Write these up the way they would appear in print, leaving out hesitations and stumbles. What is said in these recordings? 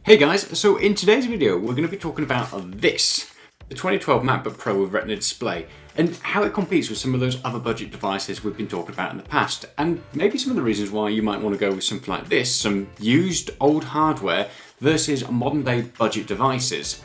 Hey guys, so in today's video we're going to be talking about this, the 2012 MacBook Pro with Retina display, and how it competes with some of those other budget devices we've been talking about in the past, and maybe some of the reasons why you might want to go with something like this, some used old hardware versus modern day budget devices.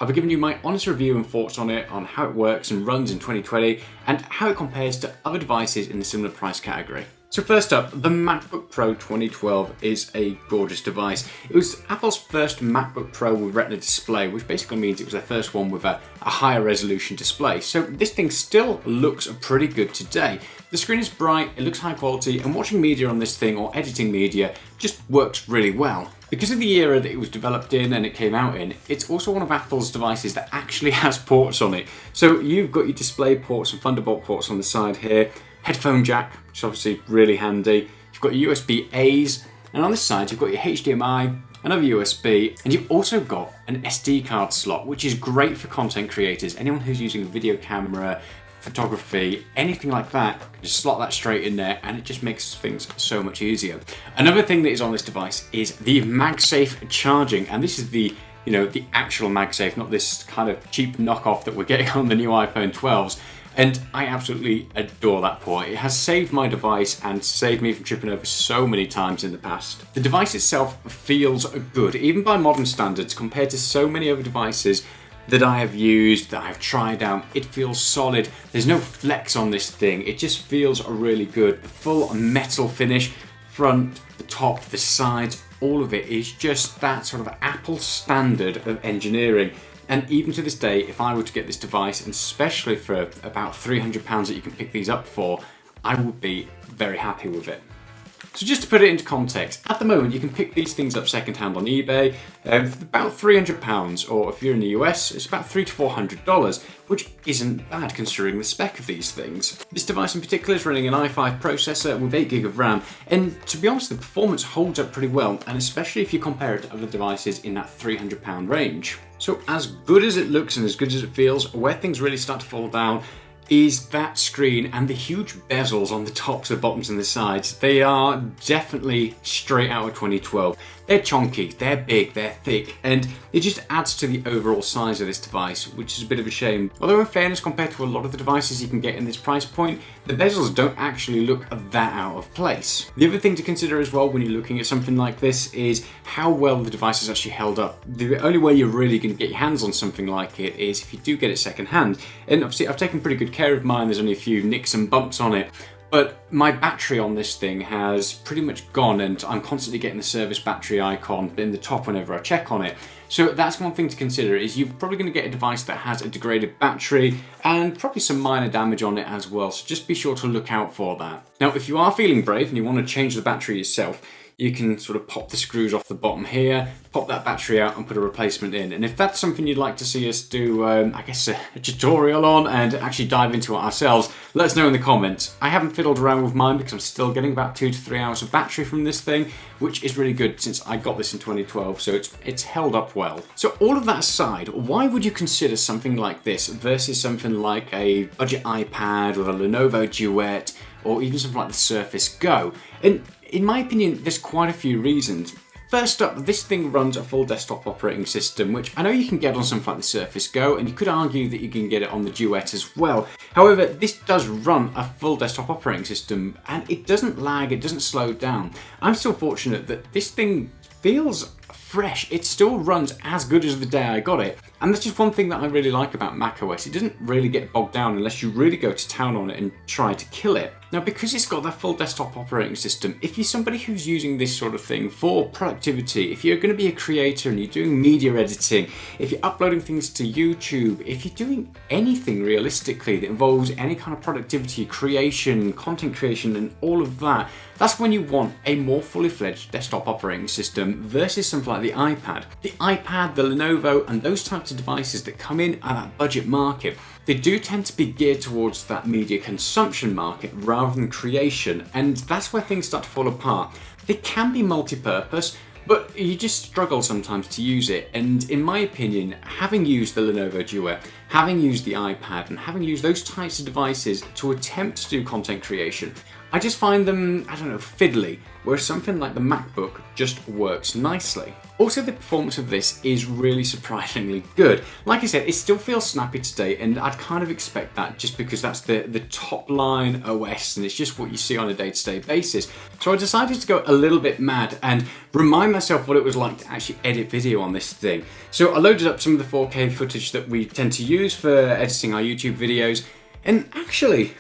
I'll be giving you my honest review and thoughts on it, on how it works and runs in 2020, and how it compares to other devices in the similar price category. So first up, the MacBook Pro 2012 is a gorgeous device. It was Apple's first MacBook Pro with Retina display, which basically means it was their first one with a higher resolution display. So this thing still looks pretty good today. The screen is bright, it looks high quality, and watching media on this thing or editing media just works really well. Because of the era that it was developed in and it came out in, it's also one of Apple's devices that actually has ports on it. So you've got your display ports and Thunderbolt ports on the side here, headphone jack, which is obviously really handy. You've got your USB-A's, and on this side you've got your HDMI, another USB, and you've also got an SD card slot, which is great for content creators. Anyone who's using a video camera, photography, anything like that, can just slot that straight in there and it just makes things so much easier. Another thing that is on this device is the MagSafe charging, and this is the actual MagSafe, not this kind of cheap knockoff that we're getting on the new iPhone 12s. And I absolutely adore that port. It has saved my device and saved me from tripping over so many times in the past. The device itself feels good, even by modern standards, compared to so many other devices that I have used, that I've tried out. It feels solid. There's no flex on this thing. It just feels really good. The full metal finish, front, the top, the sides, all of it is just that sort of Apple standard of engineering. And even to this day, if I were to get this device, and especially for about £300 that you can pick these up for, I would be very happy with it. So just to put it into context, at the moment you can pick these things up secondhand on eBay for about £300, or if you're in the US, it's about $300 to $400, which isn't bad considering the spec of these things. This device in particular is running an i5 processor with 8GB of RAM, and to be honest, the performance holds up pretty well, and especially if you compare it to other devices in that £300 range. So as good as it looks and as good as it feels, where things really start to fall down is that screen and the huge bezels on the tops, the bottoms and the sides. They are definitely straight out of 2012. They're chunky, they're big, they're thick, and it just adds to the overall size of this device, which is a bit of a shame. Although in fairness, compared to a lot of the devices you can get in this price point, the bezels don't actually look that out of place. The other thing to consider as well when you're looking at something like this is how well the device is actually held up. The only way you're really going to get your hands on something like it is if you do get it second hand. And obviously I've taken pretty good care of mine, there's only a few nicks and bumps on it. But my battery on this thing has pretty much gone, and I'm constantly getting the service battery icon in the top whenever I check on it. So that's one thing to consider, is you're probably going to get a device that has a degraded battery and probably some minor damage on it as well. So just be sure to look out for that. Now, if you are feeling brave and you want to change the battery yourself, you can sort of pop the screws off the bottom here, pop that battery out and put a replacement in. And if that's something you'd like to see us do, I guess a tutorial on and actually dive into it ourselves, let us know in the comments. I haven't fiddled around with mine because I'm still getting about 2 to 3 hours of battery from this thing, which is really good since I got this in 2012, so it's held up well. So all of that aside, why would you consider something like this versus something like a budget iPad or a Lenovo Duet, or even something like the Surface Go? And in my opinion, there's quite a few reasons. First up, this thing runs a full desktop operating system, which I know you can get on something like the Surface Go, and you could argue that you can get it on the Duet as well. However, this does run a full desktop operating system, and it doesn't lag, it doesn't slow down. I'm still fortunate that this thing feels fresh. It still runs as good as the day I got it. And that's just one thing that I really like about macOS. It doesn't really get bogged down unless you really go to town on it and try to kill it. Now, because it's got that full desktop operating system, if you're somebody who's using this sort of thing for productivity, if you're going to be a creator and you're doing media editing, if you're uploading things to YouTube, if you're doing anything realistically that involves any kind of productivity, creation, content creation and all of that, that's when you want a more fully fledged desktop operating system versus something like the iPad. The iPad, the Lenovo and those types of devices that come in at that budget market, they do tend to be geared towards that media consumption market rather than creation, and that's where things start to fall apart. They can be multi-purpose, but you just struggle sometimes to use it. And in my opinion, having used the Lenovo Duet, having used the iPad, and having used those types of devices to attempt to do content creation, I just find them, I don't know, fiddly, whereas something like the MacBook just works nicely. Also, the performance of this is really surprisingly good. Like I said, it still feels snappy today, and I'd kind of expect that just because that's the top line OS, and it's just what you see on a day-to-day basis. So I decided to go a little bit mad and remind myself what it was like to actually edit video on this thing. So I loaded up some of the 4K footage that we tend to use for editing our YouTube videos, and actually,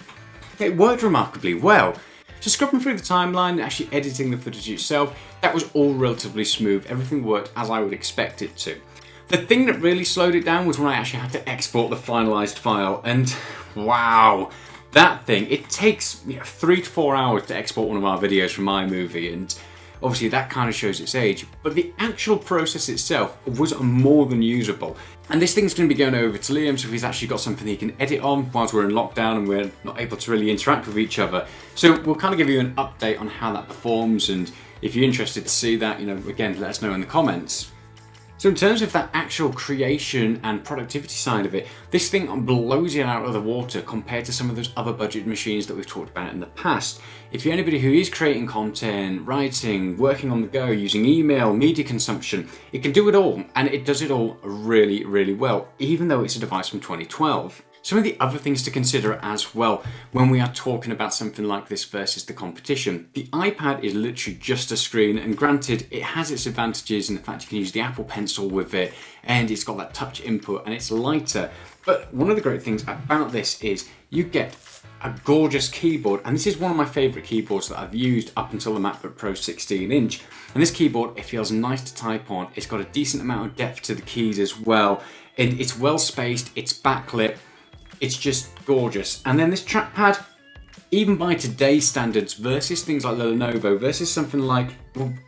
it worked remarkably well. So scrubbing through the timeline and actually editing the footage itself, that was all relatively smooth. Everything worked as I would expect it to. The thing that really slowed it down was when I actually had to export the finalized file, and wow, that thing, it takes 3 to 4 hours to export one of our videos from iMovie, and obviously that kind of shows its age, but the actual process itself was more than usable. And this thing's going to be going over to Liam, so he's actually got something he can edit on whilst we're in lockdown and we're not able to really interact with each other. So we'll kind of give you an update on how that performs, and if you're interested to see that, again, let us know in the comments. So in terms of that actual creation and productivity side of it, this thing blows it out of the water compared to some of those other budget machines that we've talked about in the past. If you're anybody who is creating content, writing, working on the go, using email, media consumption, it can do it all, and it does it all really, really well, even though it's a device from 2012. Some of the other things to consider as well when we are talking about something like this versus the competition. The iPad is literally just a screen, and granted it has its advantages in the fact you can use the Apple Pencil with it, and it's got that touch input and it's lighter. But one of the great things about this is you get a gorgeous keyboard, and this is one of my favourite keyboards that I've used up until the MacBook Pro 16-inch. And this keyboard, it feels nice to type on, it's got a decent amount of depth to the keys as well, and it's well spaced, it's backlit. It's just gorgeous. And then this trackpad, even by today's standards versus things like the Lenovo, versus something like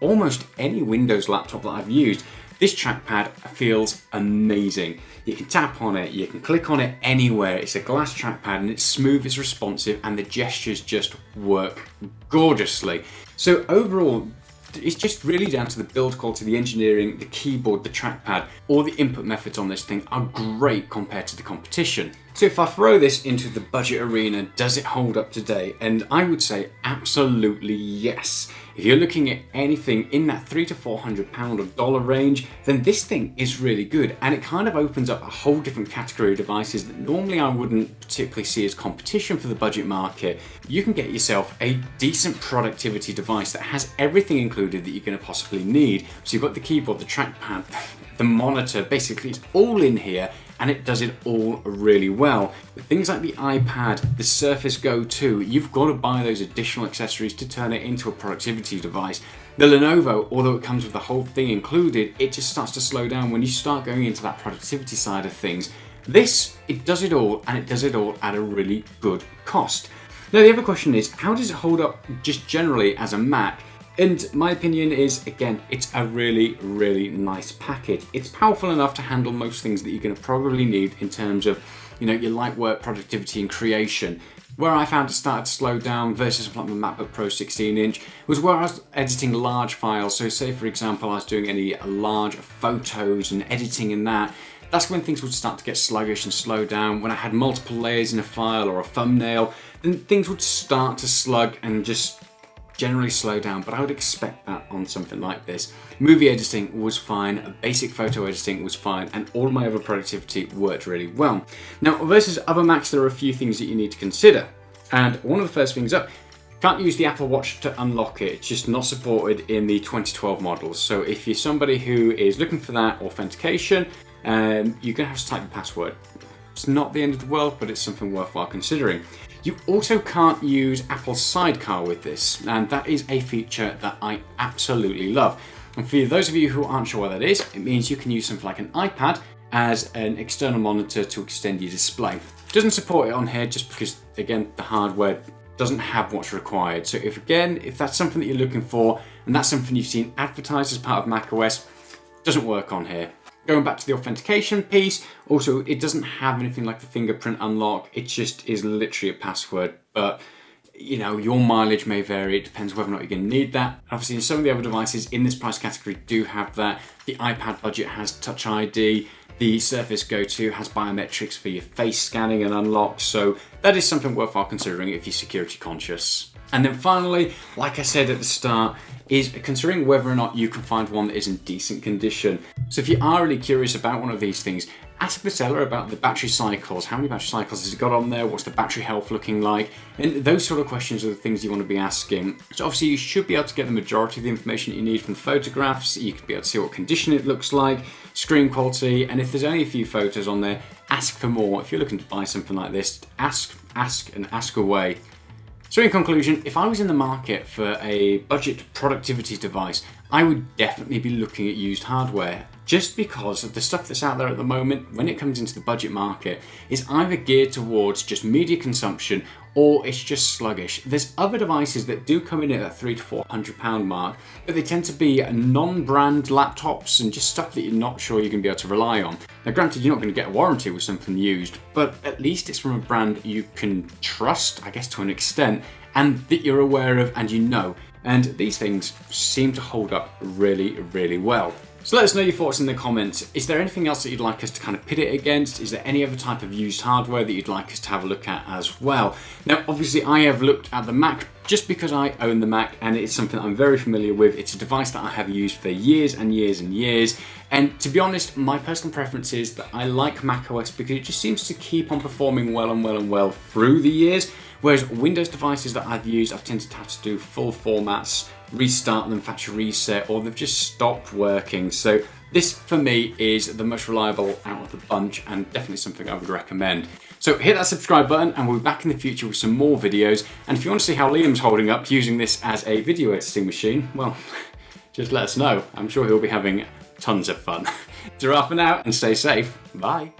almost any Windows laptop that I've used, this trackpad feels amazing. You can tap on it, you can click on it anywhere. It's a glass trackpad and it's smooth, it's responsive, and the gestures just work gorgeously. So overall, it's just really down to the build quality, the engineering, the keyboard, the trackpad. All the input methods on this thing are great compared to the competition. So if I throw this into the budget arena, does it hold up today? And I would say absolutely yes. If you're looking at anything in that £300 to £400 or dollar range, then this thing is really good, and it kind of opens up a whole different category of devices that normally I wouldn't particularly see as competition for the budget market. You can get yourself a decent productivity device that has everything included that you're going to possibly need. So you've got the keyboard, the trackpad, the monitor, basically it's all in here, and it does it all really well. With things like the iPad, the Surface Go 2, you've got to buy those additional accessories to turn it into a productivity device. The Lenovo, although it comes with the whole thing included, it just starts to slow down when you start going into that productivity side of things. This, it does it all, and it does it all at a really good cost. Now the other question is, how does it hold up just generally as a Mac? And my opinion is, again, it's a really, really nice package. It's powerful enough to handle most things that you're going to probably need in terms of, your light work, productivity, and creation. Where I found it started to slow down versus like the MacBook Pro 16-inch was where I was editing large files. So say, for example, I was doing any large photos and editing in that. That's when things would start to get sluggish and slow down. When I had multiple layers in a file or a thumbnail, then things would start to slug and just generally slow down, but I would expect that on something like this. Movie editing was fine, basic photo editing was fine, and all of my other productivity worked really well. Now, versus other Macs, there are a few things that you need to consider. And one of the first things up, can't use the Apple Watch to unlock it. It's just not supported in the 2012 models. So if you're somebody who is looking for that authentication, you're gonna have to type the password. It's not the end of the world, but it's something worthwhile considering. You also can't use Apple's Sidecar with this, and that is a feature that I absolutely love. And for those of you who aren't sure what that is, it means you can use something like an iPad as an external monitor to extend your display. It doesn't support it on here just because, again, the hardware doesn't have what's required. So if that's something that you're looking for, and that's something you've seen advertised as part of macOS, it doesn't work on here. Going back to the authentication piece, also it doesn't have anything like the fingerprint unlock, it just is literally a password, but your mileage may vary, it depends whether or not you're going to need that. Obviously some of the other devices in this price category do have that. The iPad budget has Touch ID, the Surface Go 2 has biometrics for your face scanning and unlock, so that is something worthwhile considering if you're security conscious. And then finally, like I said at the start, is considering whether or not you can find one that is in decent condition. So if you are really curious about one of these things, ask the seller about the battery cycles. How many battery cycles has it got on there? What's the battery health looking like? And those sort of questions are the things you want to be asking. So obviously you should be able to get the majority of the information that you need from the photographs. You can be able to see what condition it looks like, screen quality, and if there's only a few photos on there, ask for more. If you're looking to buy something like this, ask and ask away. So in conclusion, if I was in the market for a budget productivity device, I would definitely be looking at used hardware, just because of the stuff that's out there at the moment when it comes into the budget market is either geared towards just media consumption or it's just sluggish. There's other devices that do come in at that £300 to £400 mark, but they tend to be non-brand laptops and just stuff that you're not sure you're going to be able to rely on. Now granted, you're not going to get a warranty with something used, but at least it's from a brand you can trust, I guess to an extent, and that you're aware of and you know. And these things seem to hold up really, really well. So let us know your thoughts in the comments. Is there anything else that you'd like us to kind of pit it against? Is there any other type of used hardware that you'd like us to have a look at as well? Now, obviously I have looked at the Mac just because I own the Mac and it's something I'm very familiar with. It's a device that I have used for years and years and years. And to be honest, my personal preference is that I like macOS because it just seems to keep on performing well and well and well through the years. Whereas Windows devices that I've used, I've tended to have to do full formats, restart them, factory reset, or they've just stopped working. So this, for me, is the most reliable out of the bunch and definitely something I would recommend. So hit that subscribe button and we'll be back in the future with some more videos. And if you want to see how Liam's holding up using this as a video editing machine, well, just let us know. I'm sure he'll be having tons of fun. Ta-ra for now and stay safe. Bye.